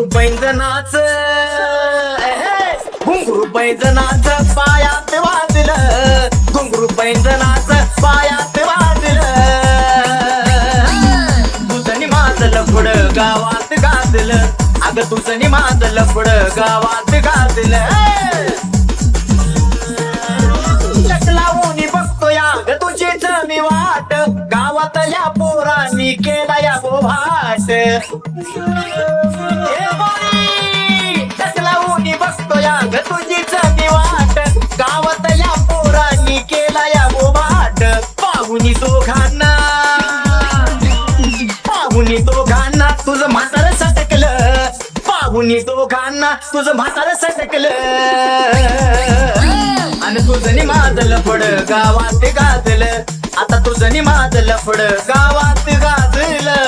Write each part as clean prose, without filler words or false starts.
घुंगरू पैंजनाच घुंगरू पैंजनाच पायात वाजलं, घुंगरू पैंजनाच पायात वाजलं, तुझं माझलं पुढं गावात गाजलं, अगं तुझं माझलं पुढं गावात गाजलं. लावून बघतो या ग तुझीच मी वाट, गावातल्या पोरांनी केला या गोभाट. लावून बघतो या ग तुझीच मी वाट, गावातल्या पोरांनी केला या गोभाट. पाहुनी दोघांना तुझं म्हातारं सटकलं, पाहुनी दोघांना तुझं म्हातारं सटकलं, आणि तुझं माझलं पुढं गावात गाजलं, आता तुझं माझलं पुढं गावात गाजलं.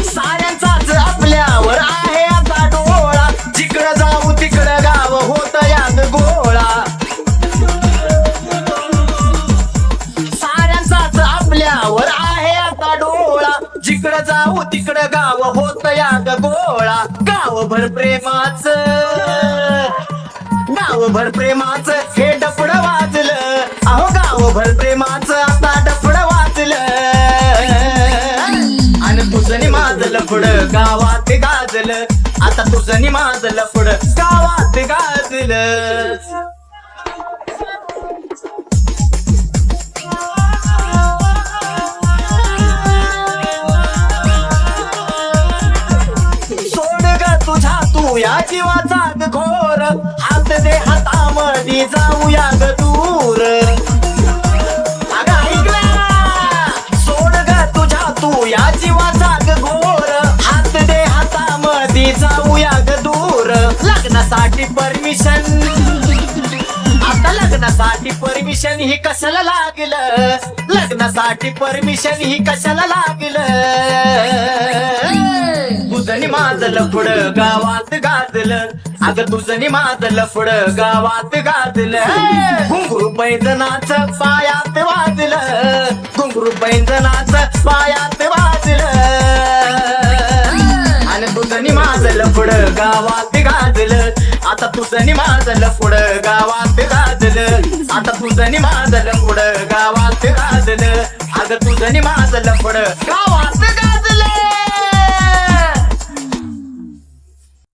साऱ्यांचाच आपल्यावर आहे आता डोळा, जिकडं जाऊ तिकडं गाव होत याद गोळा. साऱ्यांचाच आपल्यावर आहे आता डोळा, जिकडं जाऊ तिकडं गाव होत याद गोळा. गावभर प्रेमाचं हे डफड वाजलं, अहो गावभर प्रेमाचं आता डफड वाजलं, आणि तुझं माझलं पुढं गावात गाजलं, आता तुझं माझलं पुढं गावात गाजलं. तू या जीवाचा घोर, हात दे हातामध्ये जाऊया ग दूर. अगं ऐकला, सोड ग तुझ्या तू या जीवाचा घोर, हात दे हातामध्ये जाऊया ग दूर. लग्नासाठी परमिशन, आता लग्नासाठी परमिशन ही कशाला लागलं, लग्नासाठी परमिशन ही कशाला लागलं. तुझं माझलं पुढं गावात गाजलं, अगं तुझं माझलं पुढं गावात गाजलं. घुंगरू पैंजनाच पायात वाजलं, घुंगरू पैंजनाच पायात वाजलं, आणि तुझं माझलं पुढं गावात गाजलं, आता तुझं माझलं पुढं गावात गाजलं, आता तुझं माझलं पुढं गावात गाजलं, अगं तुझं माझलं पुढं गावात गाजलं.